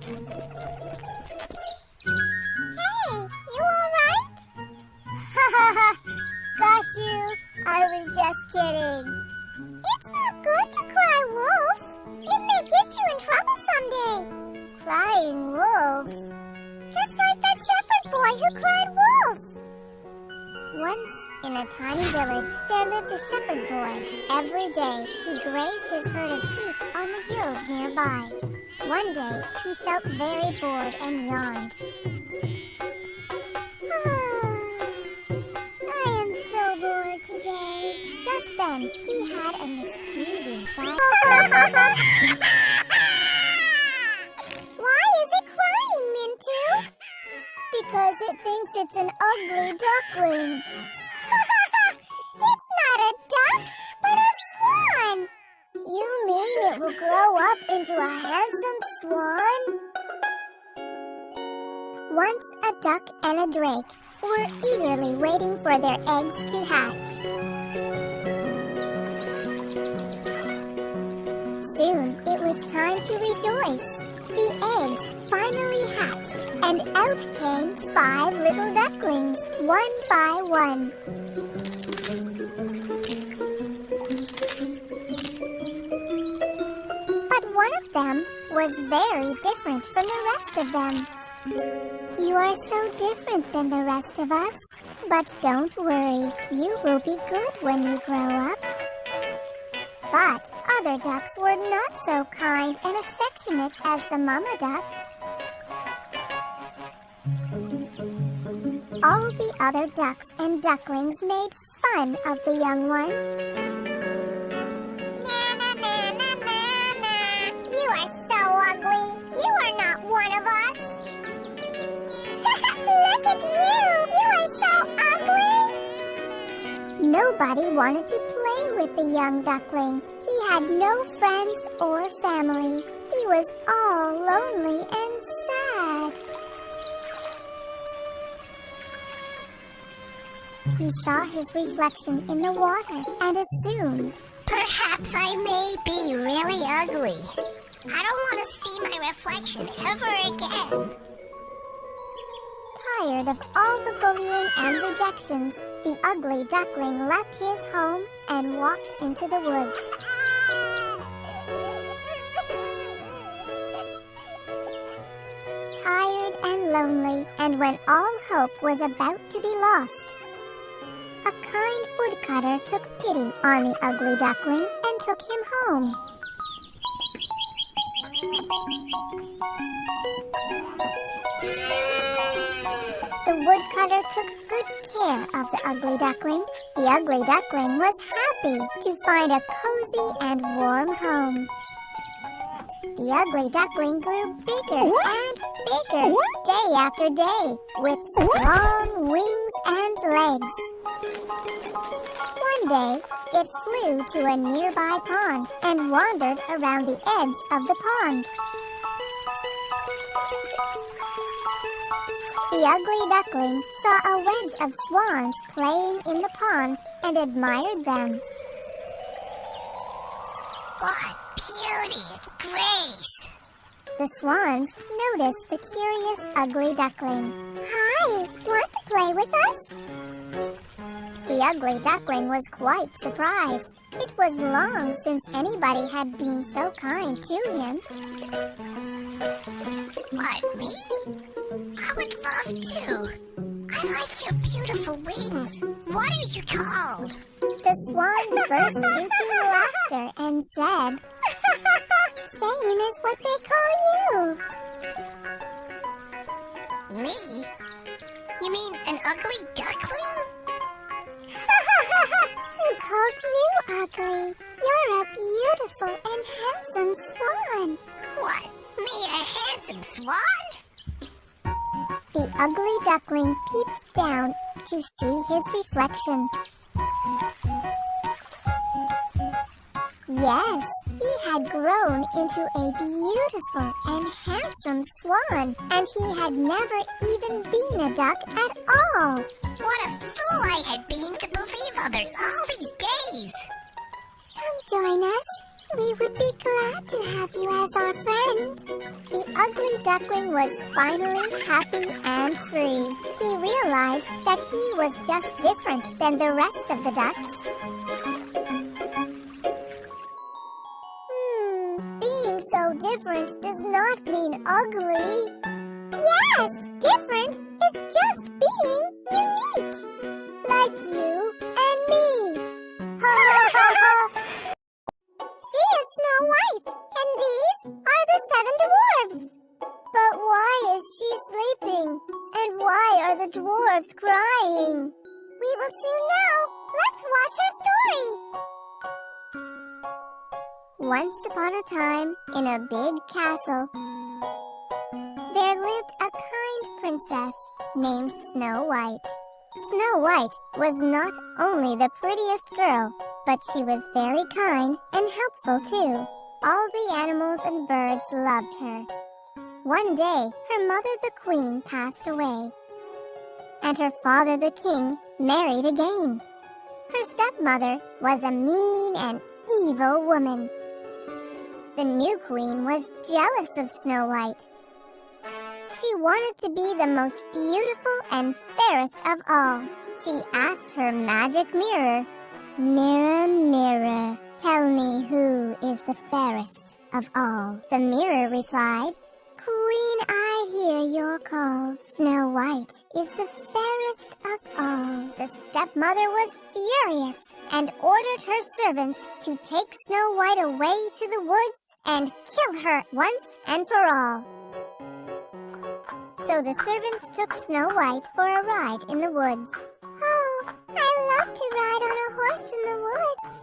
Hey, you alright? Ha ha ha! Got you! I was just kidding. It's not good to cry wolf. It may get you in trouble someday. Crying wolf? Just like that shepherd boy who cried wolf. Once, in a tiny village, there lived a shepherd boy. Every day, he grazed his herd of sheep on the hills nearby. One day, he felt very bored and yawned. I am so bored today. Just then, he had a mischievous side. Why is it crying, Mintu? Because it thinks it's an ugly duckling. It's not a duck, but a swan. You mean it will grow up into a handsome swan? Once a duck and a drake were eagerly waiting for their eggs to hatch. Soon it was time to rejoice. The eggs finally hatched, and out came 5 little ducklings, one by one. But one of them was very different from the rest of them. You are so different than the rest of us. But don't worry, you will be good when you grow up. But other ducks were not so kind and affectionate as the mama duck. All the other ducks and ducklings made fun of the young one. Na na na na na na. You are so ugly. You are not one of us. Look at you! You are so ugly! Nobody wanted to play with the young duckling. He had no friends or family. He was all lonely and sad. He saw his reflection in the water and assumed, perhaps I may be really ugly. I don't want to see my reflection ever again. Tired of all the bullying and rejections, the ugly duckling left his home and walked into the woods. Tired and lonely, and when all hope was about to be lost, a kind woodcutter took pity on the ugly duckling and took him home. The woodcutter took good care of the ugly duckling. The ugly duckling was happy to find a cozy and warm home. The ugly duckling grew bigger and bigger day after day with strong wings and legs. One day, it flew to a nearby pond and wandered around the edge of the pond. The ugly duckling saw a wedge of swans playing in the pond and admired them. What beauty and grace! The swans noticed the curious ugly duckling. Hi, want to play with us? The ugly duckling was quite surprised. It was long since anybody had been so kind to him. What, me? I would love to. I like your beautiful wings. What are you called? The swan burst into laughter and said, same as what they call you. Me? You mean an ugly duckling? Who called you ugly? You're a beautiful and handsome swan. What? Me, a handsome swan? The ugly duckling peeped down to see his reflection. Yes, he had grown into a beautiful and handsome swan, and he had never even been a duck at all. What a fool I had been to believe others all these days. Come join us. We would be glad to have you as our friend. The ugly duckling was finally happy and free. He realized that he was just different than the rest of the ducks. Being so different does not mean ugly. Yes, different is just being unique. Like you and me. Ha ha ha ha! She is Snow White, and these are the 7 dwarves. But why is she sleeping? And why are the dwarves crying? We will soon know. Let's watch her story. Once upon a time, in a big castle, there lived a kind princess named Snow White. Snow White was not only the prettiest girl, but she was very kind and helpful too. All the animals and birds loved her. One day, her mother the queen passed away, and her father the king married again. Her stepmother was a mean and evil woman. The new queen was jealous of Snow White. She wanted to be the most beautiful and fairest of all. She asked her magic mirror, "Mirror, mirror, tell me who is the fairest of all." The mirror replied, "Queen, I hear your call. Snow White is the fairest of all." The stepmother was furious and ordered her servants to take Snow White away to the woods and kill her once and for all. So the servants took Snow White for a ride in the woods. Oh, I love to ride on a horse in the woods.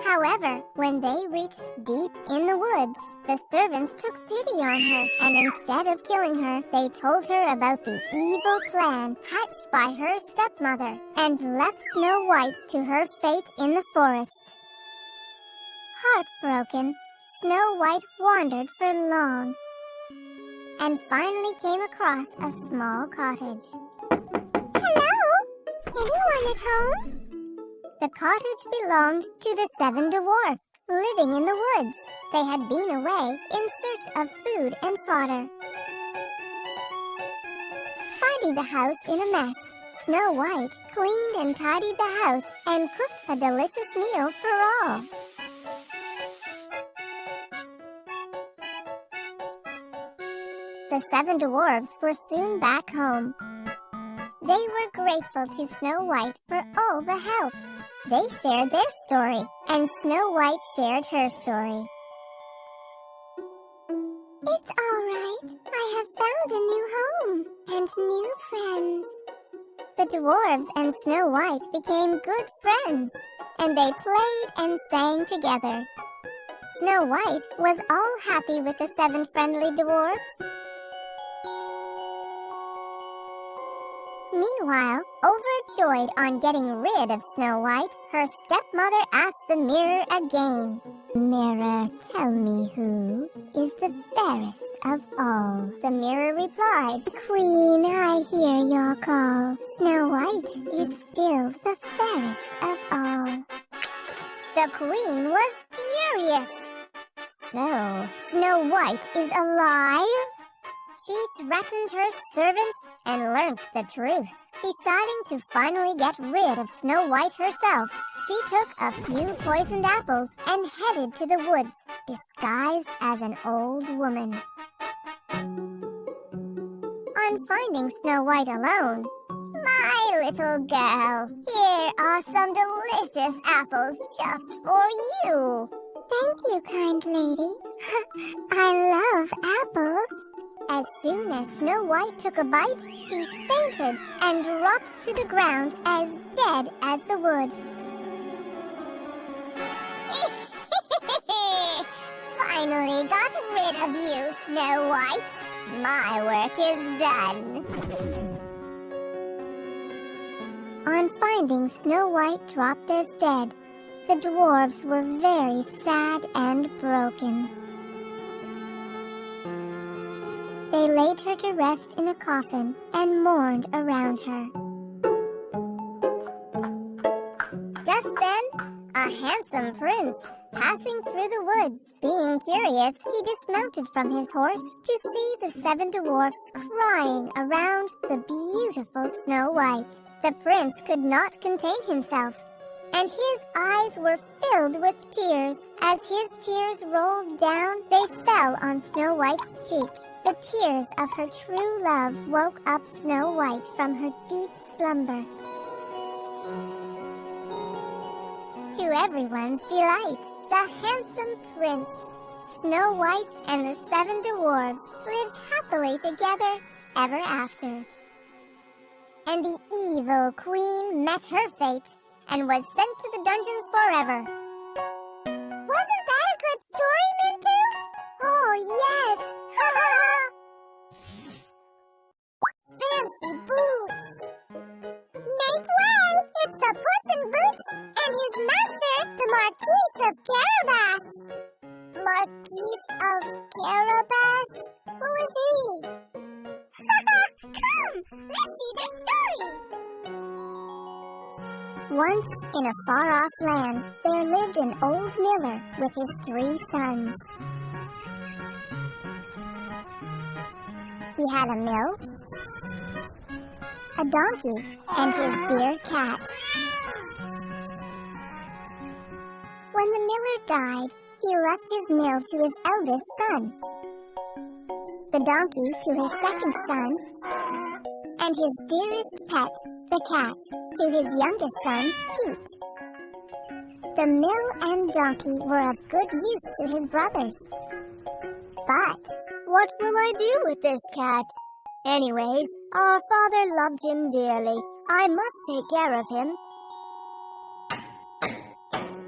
However, when they reached deep in the woods, the servants took pity on her, and instead of killing her, they told her about the evil plan hatched by her stepmother and left Snow White to her fate in the forest. Heartbroken, Snow White wandered for long and finally came across a small cottage. Hello? Anyone at home? The cottage belonged to the 7 dwarfs living in the woods. They had been away in search of food and fodder. Finding the house in a mess, Snow White cleaned and tidied the house and cooked a delicious meal for all. The 7 dwarfs were soon back home. They were grateful to Snow White for all the help. They shared their story, and Snow White shared her story. It's all right. I have found a new home and new friends. The dwarves and Snow White became good friends, and they played and sang together. Snow White was all happy with the 7 friendly dwarves. Meanwhile, overjoyed on getting rid of Snow White, her stepmother asked the mirror again, "Mirror, tell me who is the fairest of all." The mirror replied, "Queen, I hear your call. Snow White is still the fairest of all." The queen was furious. So, Snow White is alive? She threatened her servants and learned the truth. Deciding to finally get rid of Snow White herself, she took a few poisoned apples and headed to the woods, disguised as an old woman. On finding Snow White alone, "My little girl, here are some delicious apples just for you." "Thank you, kind lady. I love apples." As soon as Snow White took a bite, she fainted and dropped to the ground as dead as the wood. Finally got rid of you, Snow White. My work is done. On finding Snow White dropped as dead, the dwarves were very sad and broken. They laid her to rest in a coffin and mourned around her. Just then, a handsome prince passing through the woods. Being curious, he dismounted from his horse to see the 7 dwarfs crying around the beautiful Snow White. The prince could not contain himself, and his eyes were filled with tears. As his tears rolled down, they fell on Snow White's cheek. The tears of her true love woke up Snow White from her deep slumber. To everyone's delight, the handsome prince, Snow White, and the 7 dwarfs lived happily together ever after. And the evil queen met her fate and was sent to the dungeons forever. Wasn't that a good story, Mintu? Oh, yes! Ha ha ha! Fancy boots! Make way! It's the Puss in Boots and his master, the Marquis of Carabas. Marquis of Carabas? Who is he? Come! Let's see their story! Once, in a far-off land, there lived an old miller with his 3 sons. He had a mill, a donkey, and his dear cat. When the miller died, he left his mill to his eldest son, the donkey to his second son, and his dearest pet, the cat, to his youngest son, Pete. The mill and donkey were of good use to his brothers. But what will I do with this cat? Anyways, our father loved him dearly. I must take care of him.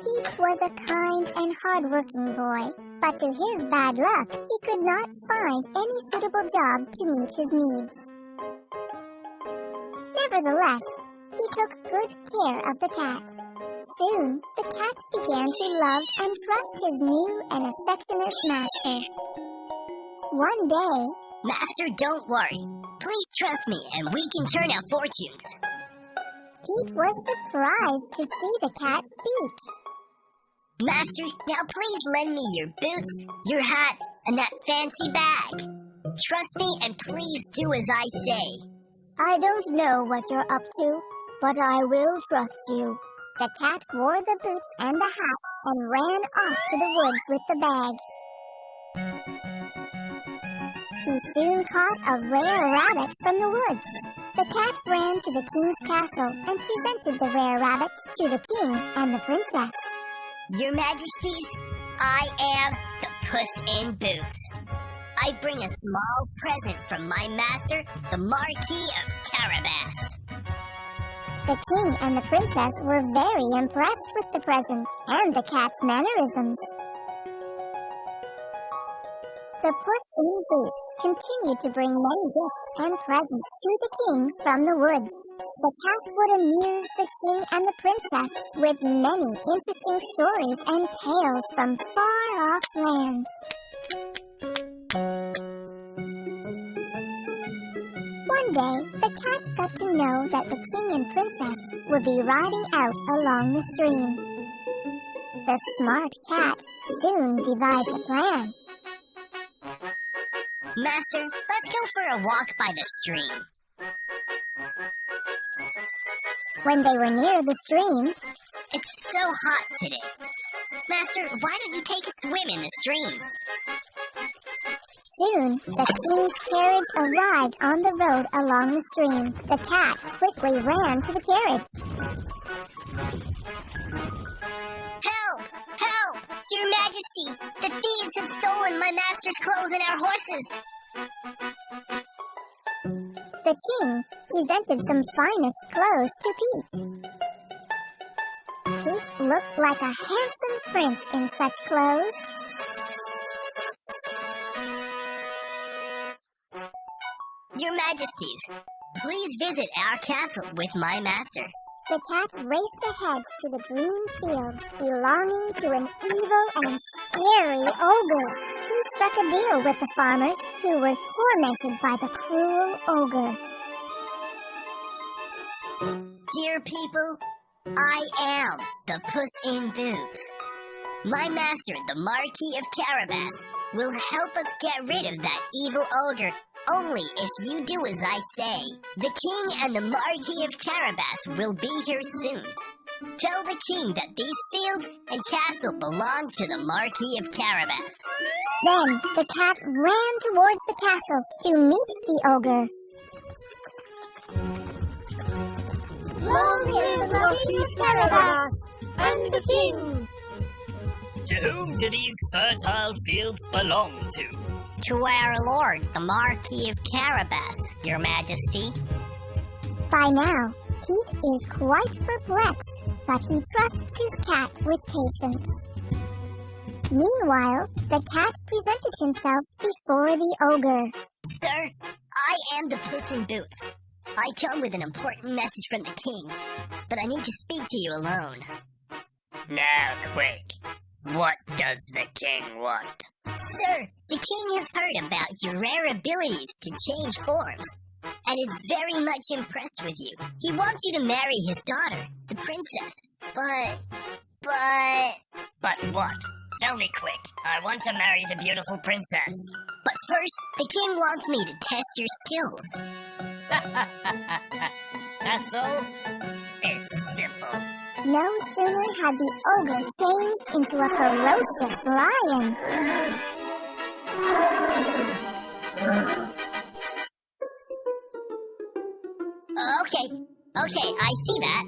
Pete was a kind and hard-working boy, but to his bad luck, he could not find any suitable job to meet his needs. Nevertheless, he took good care of the cat. Soon, the cat began to love and trust his new and affectionate master. One day, Master, don't worry. Please trust me and we can turn our fortunes. Pete was surprised to see the cat speak. Master, now please lend me your boots, your hat, and that fancy bag. Trust me and please do as I say. I don't know what you're up to, but I will trust you. The cat wore the boots and the hat and ran off to the woods with the bag. He soon caught a rare rabbit from the woods. The cat ran to the king's castle and presented the rare rabbit to the king and the princess. Your Majesties, I am the Puss in Boots. I bring a small present from my master, the Marquis of Carabas. The king and the princess were very impressed with the present and the cat's mannerisms. The Puss in Boots continued to bring many gifts and presents to the king from the woods. The cat would amuse the king and the princess with many interesting stories and tales from far-off lands. One day, the cat got to know that the king and princess would be riding out along the stream. The smart cat soon devised a plan. Master, let's go for a walk by the stream. When they were near the stream, It's so hot today. Master, why don't you take a swim in the stream? soon the king's carriage arrived on the road along the stream. The cat quickly ran to the carriage. Help! Help! Your Majesty! The thieves have stolen my master's clothes and our horses! The king presented some finest clothes to Pete. Pete looked like a handsome prince in such clothes. Your Majesties, please visit our castle with my master. The cat raced ahead to the green fields belonging to an evil and scary ogre. He struck a deal with the farmers who were tormented by the cruel ogre. Dear people, I am the Puss in Boots. My master, the Marquis of Carabas, will help us get rid of that evil ogre only if you do as I say. The king and the Marquis of Carabas will be here soon. Tell the king that these fields and castle belong to the Marquis of Carabas. Then the cat ran towards the castle to meet the ogre. Long live the Marquis of Carabas and the king! To whom do these fertile fields belong to? To our lord, the Marquis of Carabas, your majesty. By now, Pete is quite perplexed, but he trusts his cat with patience. Meanwhile, the cat presented himself before the ogre. Sir, I am the Puss in Boots. I come with an important message from the king, but I need to speak to you alone. Now, quick. What does the king want? Sir, the king has heard about your rare abilities to change forms, and is very much impressed with you. He wants you to marry his daughter, the princess. But what? Tell me quick. I want to marry the beautiful princess. But first, the king wants me to test your skills. That's all? It's simple. No sooner had the ogre changed into a ferocious lion. Okay, I see that.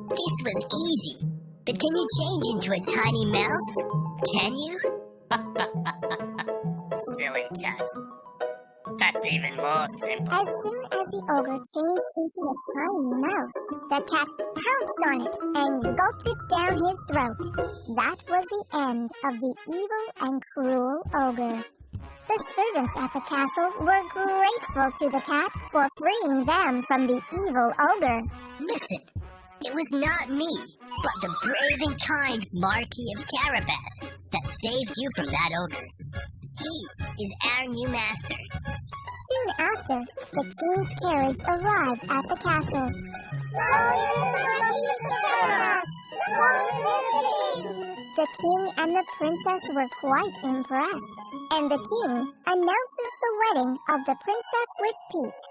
This was easy. But can you change into a tiny mouse? Can you? Silly cat. That's even more simple. As soon as the ogre changed into a tiny mouse, the cat pounced on it and gulped it down his throat. That was the end of the evil and cruel ogre. The servants at the castle were grateful to the cat for freeing them from the evil ogre. Listen, it was not me, but the brave and kind Marquis of Carabas that saved you from that ogre. He is our new master. Soon after, the king's carriage arrived at the castle. The king and the princess were quite impressed, and the king announces the wedding of the princess with Pete.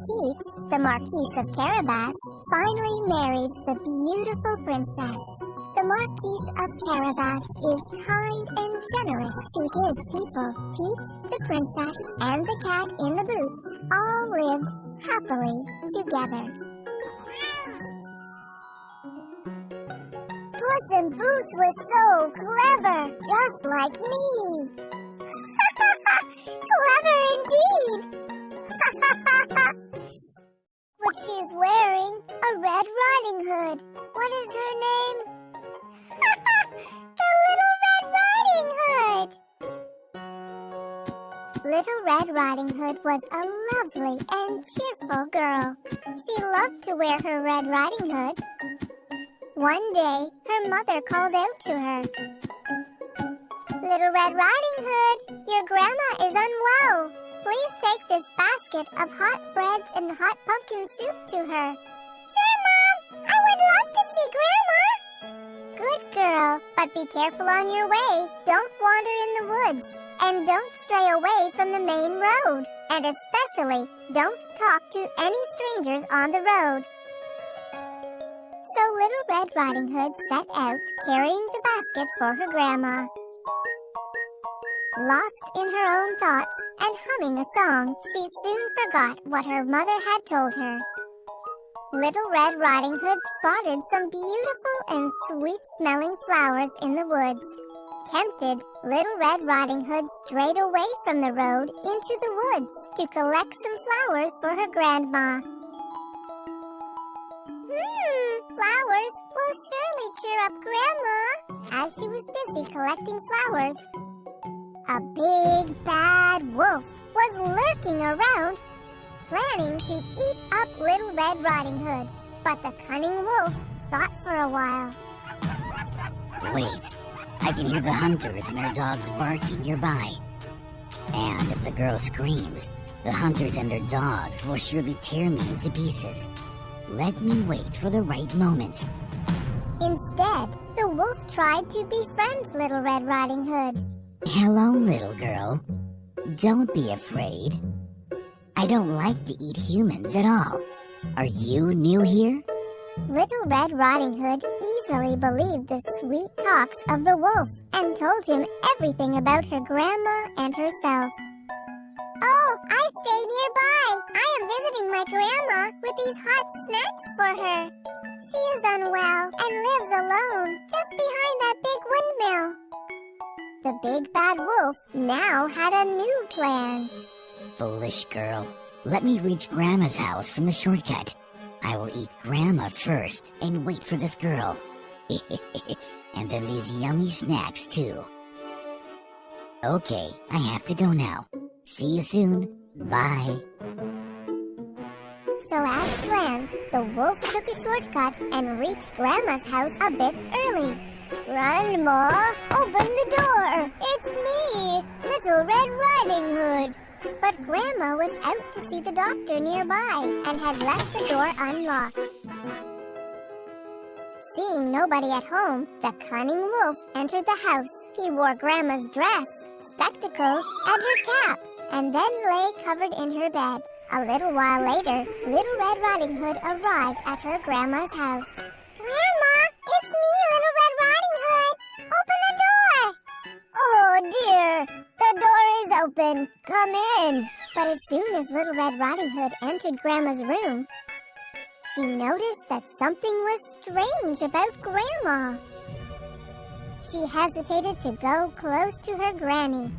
Pete, the Marquis of Carabas, finally marries the beautiful princess. The Marquis of Carabas is kind and generous to his people. Pete, the princess, and the cat in the boots all lived happily together. Puss in Boots was so clever, just like me. Clever indeed. But she's wearing a Red Riding Hood. What is her name? The Little Red Riding Hood! Little Red Riding Hood was a lovely and cheerful girl. She loved to wear her Red Riding Hood. One day, her mother called out to her. Little Red Riding Hood, your grandma is unwell. Please take this basket of hot bread and hot pumpkin soup to her. Sure, Mom. I would love to see Grandma. Good girl, but be careful on your way. Don't wander in the woods. And don't stray away from the main road. And especially, don't talk to any strangers on the road. So Little Red Riding Hood set out, carrying the basket for her grandma. Lost in her own thoughts and humming a song, she soon forgot what her mother had told her. Little Red Riding Hood spotted some beautiful and sweet-smelling flowers in the woods. Tempted, Little Red Riding Hood strayed away from the road into the woods to collect some flowers for her grandma. Flowers will surely cheer up Grandma. As she was busy collecting flowers, a big bad wolf was lurking around, planning to eat up Little Red Riding Hood. But the cunning wolf thought for a while. Wait, I can hear the hunters and their dogs barking nearby. And if the girl screams, the hunters and their dogs will surely tear me into pieces. Let me wait for the right moment. Instead, the wolf tried to befriend Little Red Riding Hood. Hello, little girl. Don't be afraid. I don't like to eat humans at all. Are you new here? Little Red Riding Hood easily believed the sweet talks of the wolf and told him everything about her grandma and herself. Oh, I stay nearby. I am visiting my grandma with these hot snacks for her. She is unwell and lives alone just behind that big windmill. The big bad wolf now had a new plan. Foolish girl. Let me reach Grandma's house from the shortcut. I will eat Grandma first and wait for this girl. And then these yummy snacks too. Okay, I have to go now. See you soon. Bye. So as planned, the wolf took a shortcut and reached Grandma's house a bit early. Grandma, open the door! It's me, Little Red Riding Hood! But Grandma was out to see the doctor nearby and had left the door unlocked. Seeing nobody at home, the cunning wolf entered the house. He wore Grandma's dress, spectacles, and her cap, and then lay covered in her bed. A little while later, Little Red Riding Hood arrived at her grandma's house. Grandma, it's me, Little Red Riding Hood. Open the door. Oh dear, the door is open. Come in. But as soon as Little Red Riding Hood entered Grandma's room, she noticed that something was strange about Grandma. She hesitated to go close to her granny.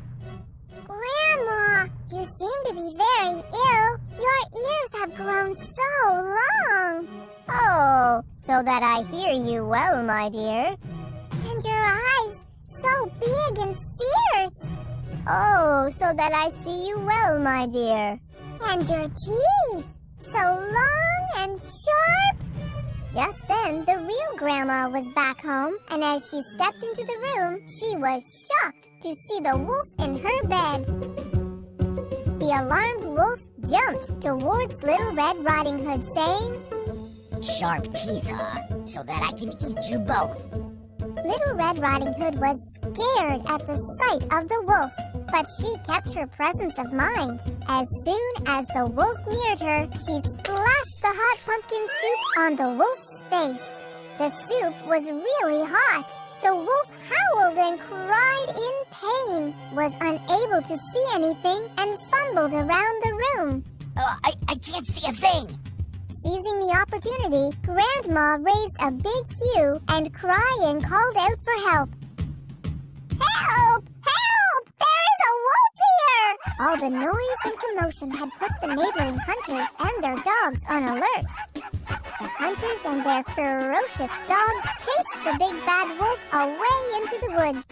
Grandma, you seem to be very ill. Your ears have grown so long. Oh, so that I hear you well, my dear. And your eyes so big and fierce. Oh, so that I see you well, my dear. And your teeth, so long and sharp. Just then, the real Grandma was back home, and as she stepped into the room, she was shocked to see the wolf in her bed. The alarmed wolf jumped towards Little Red Riding Hood, saying, Sharp teeth, huh? So that I can eat you both. Little Red Riding Hood was scared at the sight of the wolf, but she kept her presence of mind. As soon as the wolf neared her, she splashed the hot pumpkin soup on the wolf's face. The soup was really hot. The wolf howled and cried in pain, was unable to see anything, and fumbled around the room. I can't see a thing. Seizing the opportunity, Grandma raised a big hue and crying called out for help. Help! Help! There is a wolf here! All the noise and commotion had put the neighboring hunters and their dogs on alert. The hunters and their ferocious dogs chased the big bad wolf away into the woods.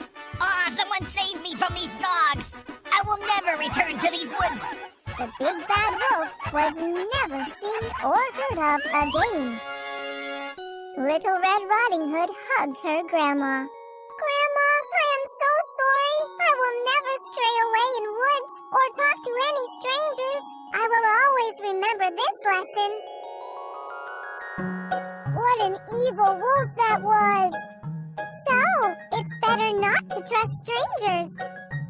Someone save me from these dogs! I will never return to these woods! The big bad wolf was never seen or heard of again. Little Red Riding Hood hugged her grandma. Grandma, I am so sorry. I will never stray away in woods or talk to any strangers. I will always remember this lesson. What an evil wolf that was! So, it's better not to trust strangers.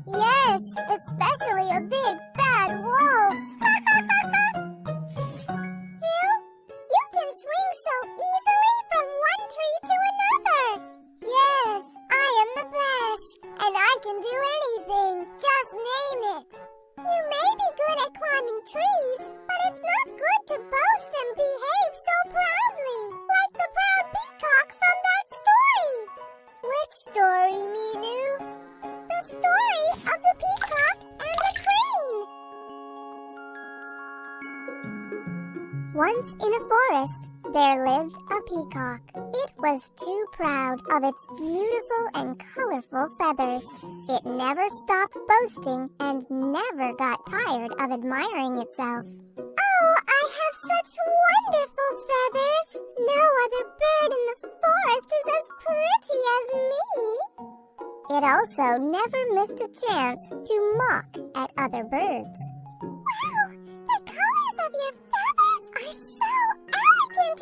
Yes, especially a big bad wolf. You can swing so easily from one tree to another. Yes, I am the best, and I can do anything. Just name it. You may be good at climbing trees, but it's not good to boast and behave so proudly, like the proud peacock from that story. Which story, Minu? The story of the peacock and the crane. Once in a forest, there lived a peacock. It was too proud of its beautiful and colorful feathers. It never stopped boasting and never got tired of admiring itself. Oh, I have such wonderful feathers! No other bird in the forest is as pretty as me! It also never missed a chance to mock at other birds. Wow! The colors of your feathers are so elegant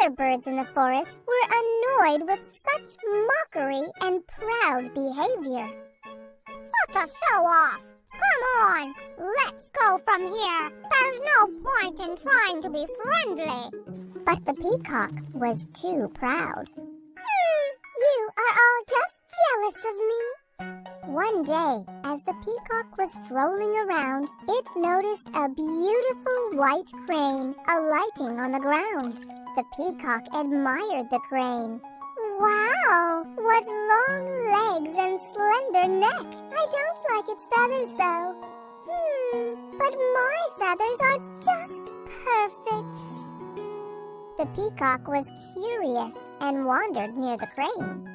other birds in the forest were annoyed with such mockery and proud behavior. Such a show-off! Come on, let's go from here. There's no point in trying to be friendly. But the peacock was too proud. You are all just jealous of me. One day, as the peacock was strolling around, it noticed a beautiful white crane alighting on the ground. The peacock admired the crane. Wow, what long legs and slender neck. I don't like its feathers, though. But my feathers are just perfect. The peacock was curious and wandered near the crane.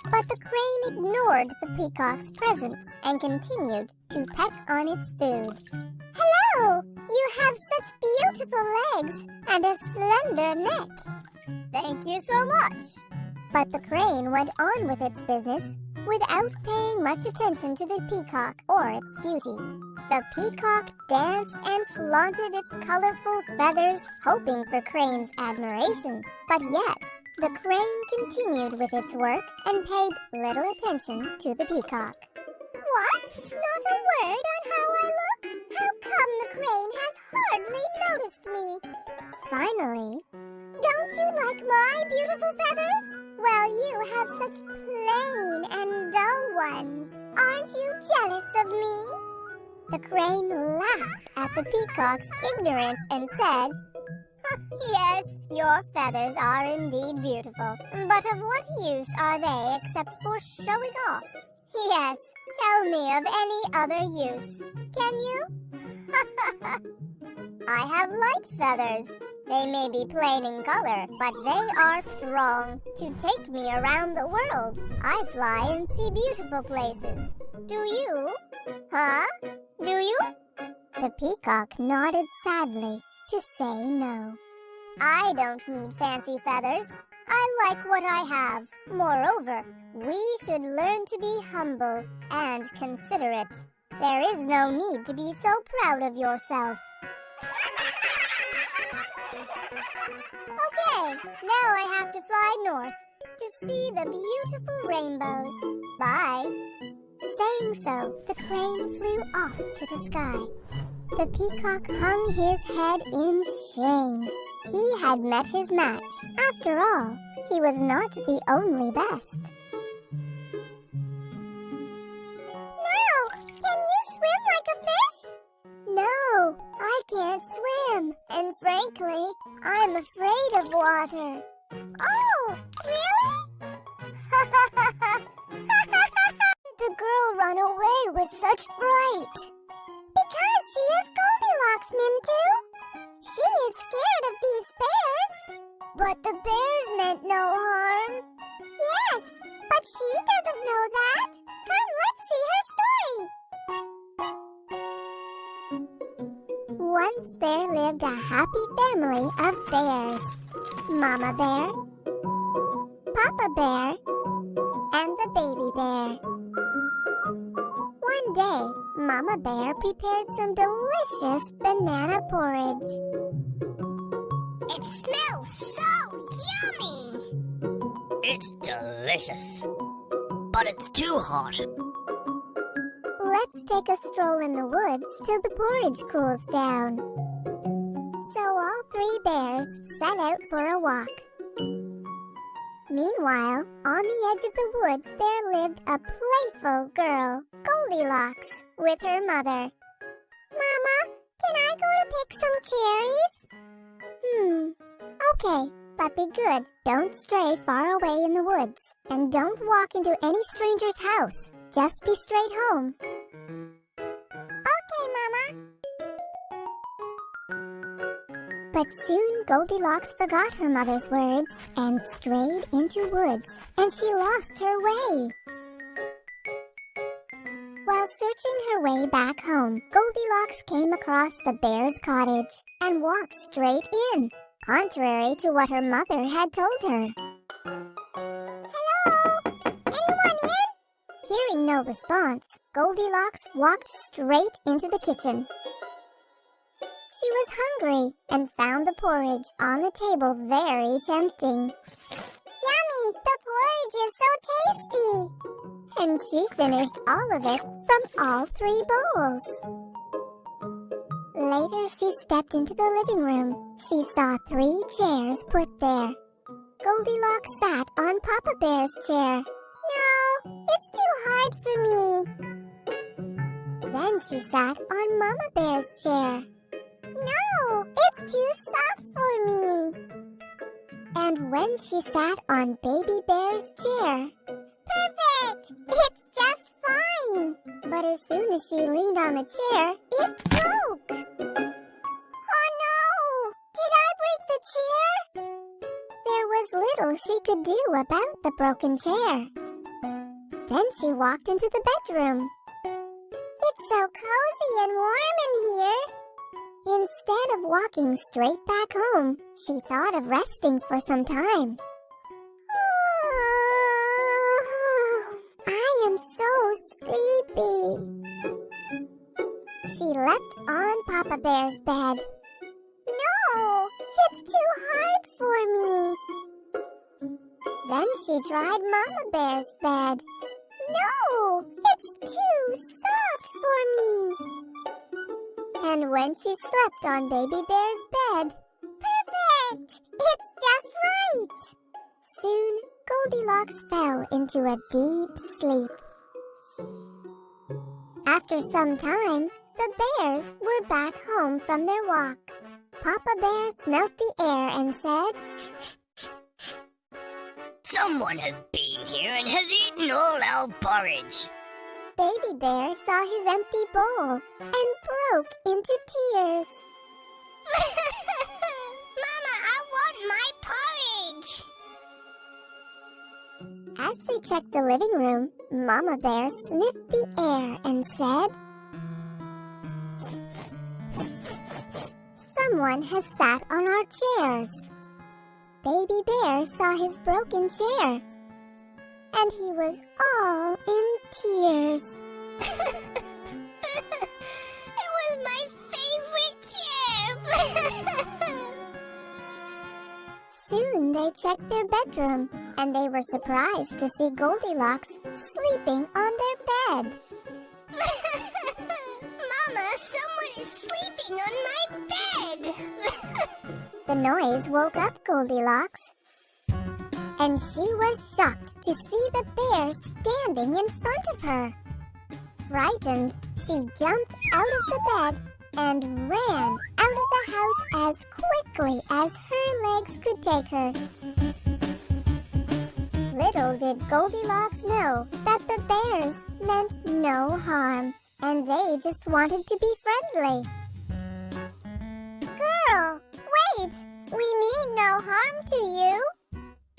But the crane ignored the peacock's presence and continued to peck on its food. Hello! You have such beautiful legs and a slender neck. Thank you so much. But the crane went on with its business without paying much attention to the peacock or its beauty. The peacock danced and flaunted its colorful feathers, hoping for Crane's admiration. But yet, the crane continued with its work and paid little attention to the peacock. What? Not a word on how I look? How come the crane has hardly noticed me? Finally, don't you like my beautiful feathers? Well, you have such plain and dull ones. Aren't you jealous of me? The crane laughed at the peacock's ignorance and said, Yes, your feathers are indeed beautiful, but of what use are they except for showing off? Yes, tell me of any other use. Can you? I have light feathers. They may be plain in color, but they are strong to take me around the world. I fly and see beautiful places. Do you? Huh? Do you? The peacock nodded sadly to say no. I don't need fancy feathers. I like what I have. Moreover, we should learn to be humble and considerate. There is no need to be so proud of yourself. Okay, now I have to fly north to see the beautiful rainbows. Bye. Saying so, the crane flew off to the sky. The peacock hung his head in shame. He had met his match. After all, he was not the only best. Now, can you swim like a fish? No, I can't swim. And frankly, I'm afraid of water. Oh, really? Did the girl run away with such fright? Because she is Goldilocks, Mintu. She is scared of these bears. But the bears meant no harm. Yes, but she doesn't know that. Come, let's see her story. Once there lived a happy family of bears. Mama Bear, Papa Bear, and the baby bear. One day, Mama Bear prepared some delicious banana porridge. It smells so yummy! It's delicious. But it's too hot. Let's take a stroll in the woods till the porridge cools down. So all three bears set out for a walk. Meanwhile, on the edge of the woods there lived a playful girl, Goldilocks, with her mother. Mama, can I go to pick some cherries? Okay, but be good. Don't stray far away in the woods. And don't walk into any stranger's house. Just be straight home. Okay, Mama. But soon Goldilocks forgot her mother's words and strayed into woods, and she lost her way. While searching her way back home, Goldilocks came across the bear's cottage and walked straight in, contrary to what her mother had told her. Hello? Anyone in? Hearing no response, Goldilocks walked straight into the kitchen. She was hungry and found the porridge on the table very tempting. Yummy! The porridge is so tasty! And she finished all of it from all 3 bowls. Later, she stepped into the living room. She saw 3 chairs put there. Goldilocks sat on Papa Bear's chair. No, it's too hard for me. Then she sat on Mama Bear's chair. No, it's too soft for me. And when she sat on Baby Bear's chair, perfect! It's just fine! But as soon as she leaned on the chair, it broke! Oh no! Did I break the chair? There was little she could do about the broken chair. Then she walked into the bedroom. It's so cozy and warm in here. Instead of walking straight back home, she thought of resting for some time. I am so sleepy. She leapt on Papa Bear's bed. No, it's too hard for me. Then she tried Mama Bear's bed. No, it's too soft for me. And when she slept on Baby Bear's bed, perfect! It's just right! Soon, Goldilocks fell into a deep sleep. After some time, the bears were back home from their walk. Papa Bear smelt the air and said, Someone has been here and has eaten all our porridge. Baby Bear saw his empty bowl and broke into tears. Mama, I want my porridge! As they checked the living room, Mama Bear sniffed the air and said, Someone has sat on our chairs. Baby Bear saw his broken chair, and he was all in tears. It was my favorite chair! Soon they checked their bedroom, and they were surprised to see Goldilocks sleeping on their bed. Mama, someone is sleeping on my bed! The noise woke up Goldilocks, and she was shocked to see the bear standing in front of her. Frightened, she jumped out of the bed and ran out of the house as quickly as her legs could take her. Little did Goldilocks know that the bears meant no harm, and they just wanted to be friendly. Girl, wait! We mean no harm to you!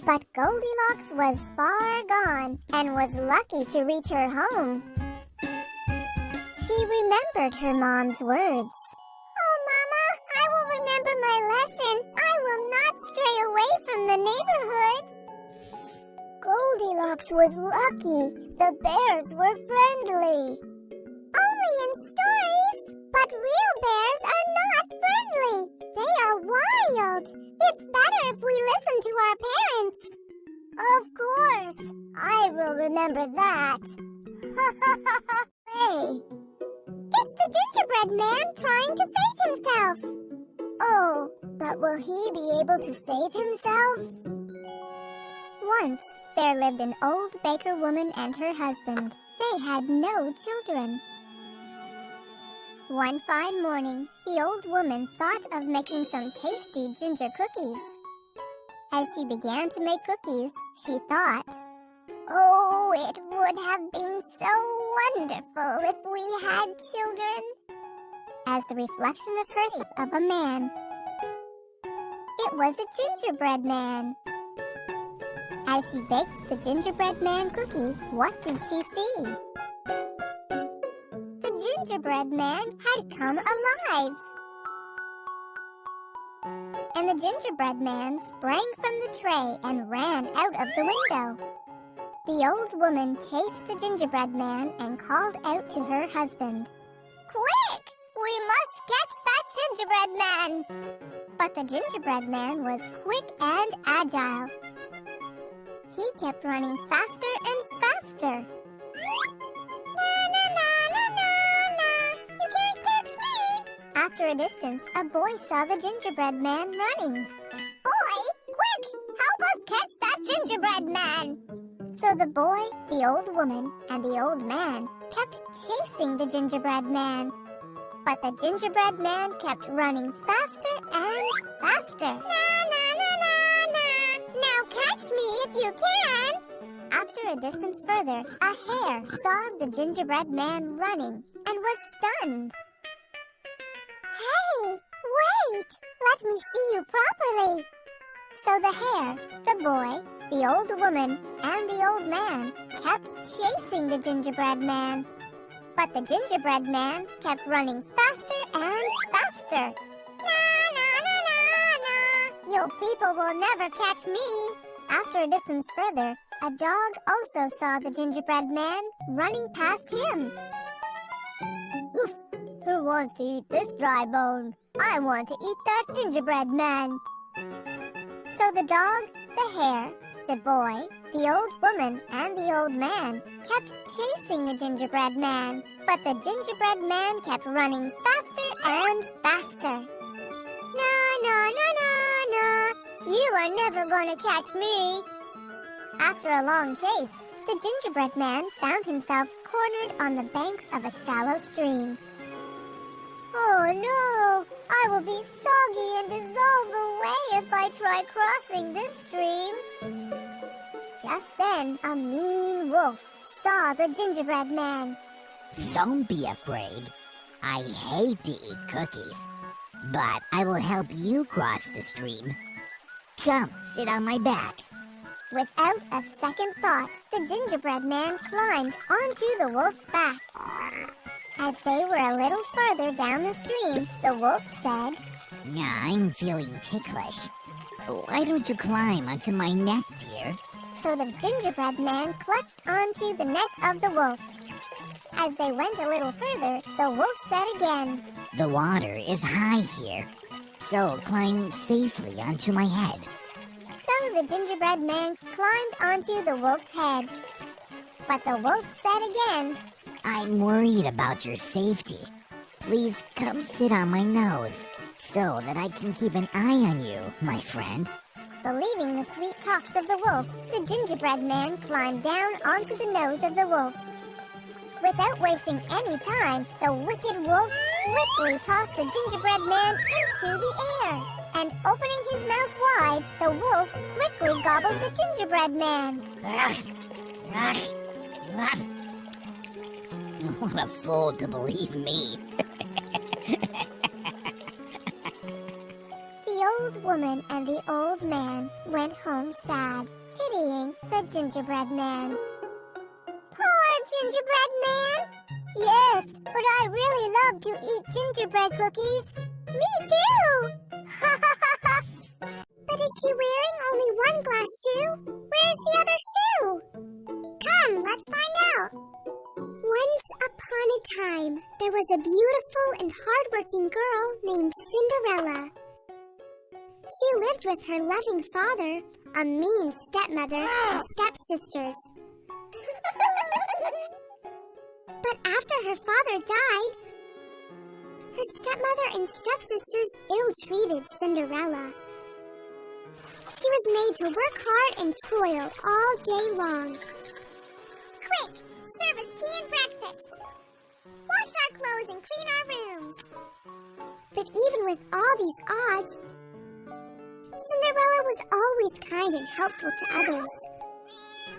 But Goldilocks was far gone and was lucky to reach her home. She remembered her mom's words. Oh, Mama, I will remember my lesson. I will not stray away from the neighborhood. Goldilocks was lucky. The bears were friendly. Only in stories, but real bears are not friendly. They are wild. It's better if we listen to our parents. Of course, I will remember that. Hey, it's the gingerbread man trying to save himself. Oh, but will he be able to save himself? Once, there lived an old baker woman and her husband. They had no children. One fine morning, the old woman thought of making some tasty ginger cookies. As she began to make cookies, she thought, oh, it would have been so wonderful if we had children. As the reflection of her of a man. It was a gingerbread man. As she baked the gingerbread man cookie, what did she see? The gingerbread man had come alive. And the gingerbread man sprang from the tray and ran out of the window. The old woman chased the gingerbread man and called out to her husband. Quick! We must catch that gingerbread man. But the gingerbread man was quick and agile. He kept running faster and faster. Na na na na na na, you can't catch me. After a distance, a boy saw the gingerbread man running. Boy, quick, help us catch that gingerbread man. So the boy, the old woman, and the old man kept chasing the gingerbread man. But the gingerbread man kept running faster and faster. Na na na na na, now catch me if you can. After a distance further, a hare saw the gingerbread man running and was stunned. Hey, wait! Let me see you properly. So the hare, the boy, the old woman, and the old man kept chasing the gingerbread man. But the gingerbread man kept running faster and faster. Na na na na na, you people will never catch me. After a distance further, a dog also saw the gingerbread man running past him. Oof, who wants to eat this dry bone? I want to eat that gingerbread man. So the dog, the hare, the boy, the old woman, and the old man kept chasing the gingerbread man. But the gingerbread man kept running faster and faster. Na na na na na, you are never going to catch me. After a long chase, the gingerbread man found himself cornered on the banks of a shallow stream. Oh no! I will be soggy and dissolve away if I try crossing this stream. Just then, a mean wolf saw the gingerbread man. Don't be afraid. I hate to eat cookies, but I will help you cross the stream. Come, sit on my back. Without a second thought, the gingerbread man climbed onto the wolf's back. As they were a little further down the stream, the wolf said, I'm feeling ticklish. Why don't you climb onto my neck, dear? So the gingerbread man clutched onto the neck of the wolf. As they went a little further, the wolf said again, The water is high here, so climb safely onto my head. So the gingerbread man climbed onto the wolf's head. But the wolf said again, I'm worried about your safety. Please come sit on my nose so that I can keep an eye on you, my friend. Believing the sweet talks of the wolf, the gingerbread man climbed down onto the nose of the wolf. Without wasting any time, the wicked wolf quickly tossed the gingerbread man into the air. And opening his mouth wide, the wolf quickly gobbled the gingerbread man. What a fool to believe me. The old woman and the old man went home sad, pitying the gingerbread man. Poor gingerbread man! Yes, but I really love to eat gingerbread cookies. Me too! But is she wearing only one glass shoe? Where's the other shoe? Come, let's find out. Once upon a time, there was a beautiful and hardworking girl named Cinderella. She lived with her loving father, a mean stepmother, and stepsisters. But after her father died, her stepmother and stepsisters ill-treated Cinderella. She was made to work hard and toil all day long. Quick, serve us tea and breakfast. Wash our clothes and clean our rooms. But even with all these odds, Cinderella was always kind and helpful to others.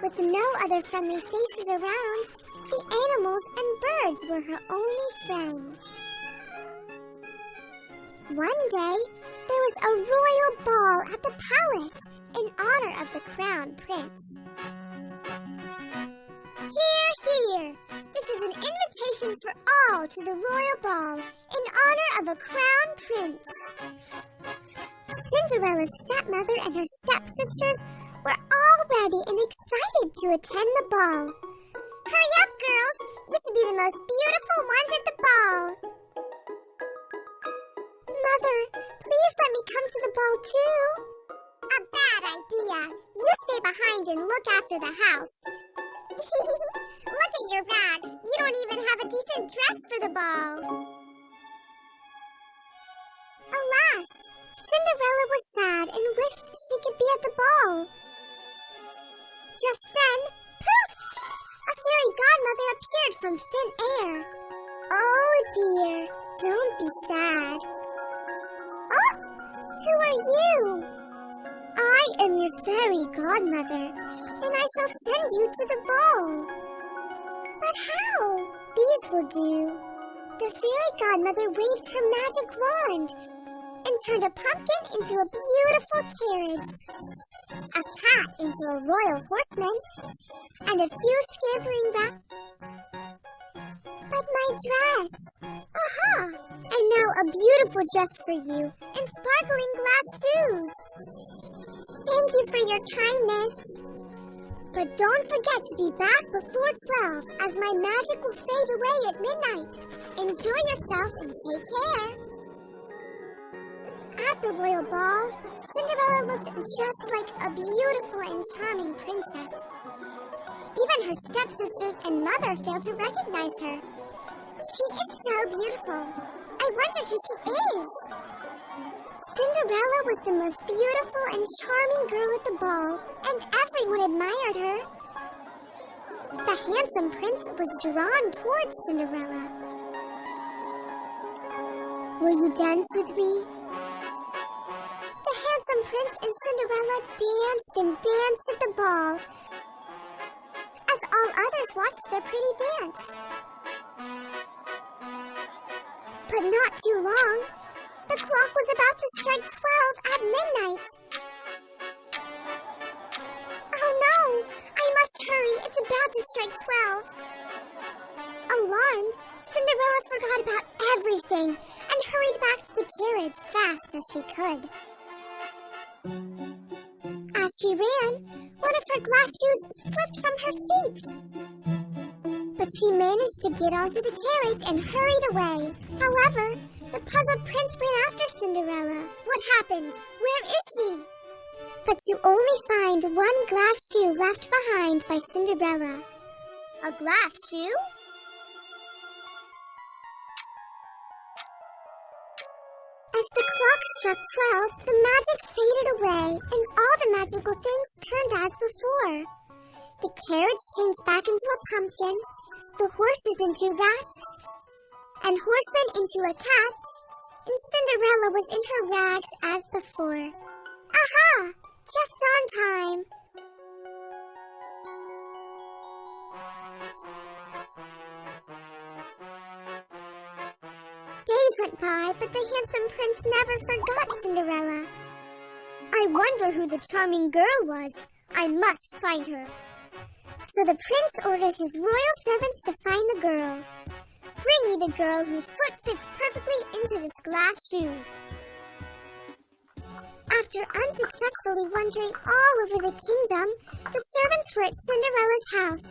With no other friendly faces around, the animals and birds were her only friends. One day, there was a royal ball at the palace in honor of the crown prince. Hear, hear! This is an invitation for all to the royal ball in honor of a crown prince. Cinderella's stepmother and her stepsisters were all ready and excited to attend the ball. Hurry up, girls! You should be the most beautiful ones at the ball. come to the ball too? A bad idea. You stay behind and look after the house. Look at your bags. You don't even have a decent dress for the ball. Alas, Cinderella was sad and wished she could be at the ball. Just then, poof! A fairy godmother appeared from thin air. Oh dear, don't be sad. Oh, who are you? I am your fairy godmother, and I shall send you to the ball. But how? These will do. The fairy godmother waved her magic wand and turned a pumpkin into a beautiful carriage, a cat into a royal horseman, and a few scampering rats. But my dress! Aha! And now a beautiful dress for you, and sparkling glass shoes. Thank you for your kindness. But don't forget to be back before 12, as my magic will fade away at midnight. Enjoy yourself and take care. At the royal ball, Cinderella looked just like a beautiful and charming princess. Even her stepsisters and mother failed to recognize her. She is so beautiful. I wonder who she is. Cinderella was the most beautiful and charming girl at the ball, and everyone admired her. The handsome prince was drawn towards Cinderella. Will you dance with me? The handsome prince and Cinderella danced and danced at the ball, as all others watched their pretty dance. But not too long, the clock was about to strike 12 at midnight. Oh no! I must hurry, it's about to strike 12. Alarmed, Cinderella forgot about everything and hurried back to the carriage fast as she could. As she ran, one of her glass shoes slipped from her feet. But she managed to get onto the carriage and hurried away. However, the puzzled prince ran after Cinderella. What happened? Where is she? But to only find one glass shoe left behind by Cinderella. A glass shoe? As the clock struck 12, the magic faded away, and all the magical things turned as before. The carriage changed back into a pumpkin, the horses into rats, and horsemen into a cat, and Cinderella was in her rags as before. Aha! Just on time! Days went by, but the handsome prince never forgot Cinderella. I wonder who the charming girl was. I must find her. So the prince ordered his royal servants to find the girl. Bring me the girl whose foot fits perfectly into this glass shoe. After unsuccessfully wandering all over the kingdom, the servants were at Cinderella's house.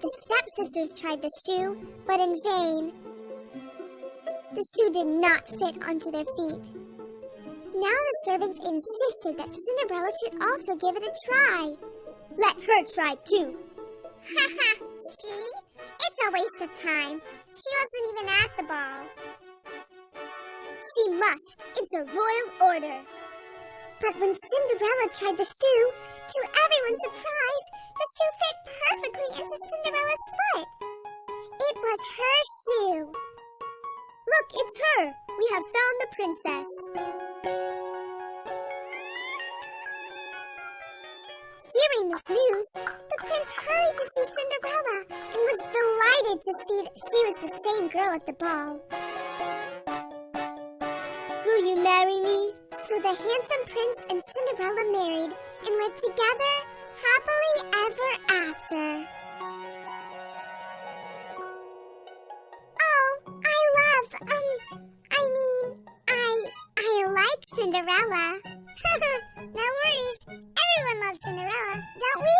The stepsisters tried the shoe, but in vain. The shoe did not fit onto their feet. Now the servants insisted that Cinderella should also give it a try. Let her try too. Haha, she? It's a waste of time. She wasn't even at the ball. She must. It's a royal order. But when Cinderella tried the shoe, to everyone's surprise, the shoe fit perfectly into Cinderella's foot. It was her shoe. Look, it's her. We have found the princess. Hearing this news, the prince hurried to see Cinderella and was delighted to see that she was the same girl at the ball. Will you marry me? So the handsome prince and Cinderella married and lived together happily ever after. I like Cinderella. No worries. Everyone loves Cinderella, don't we?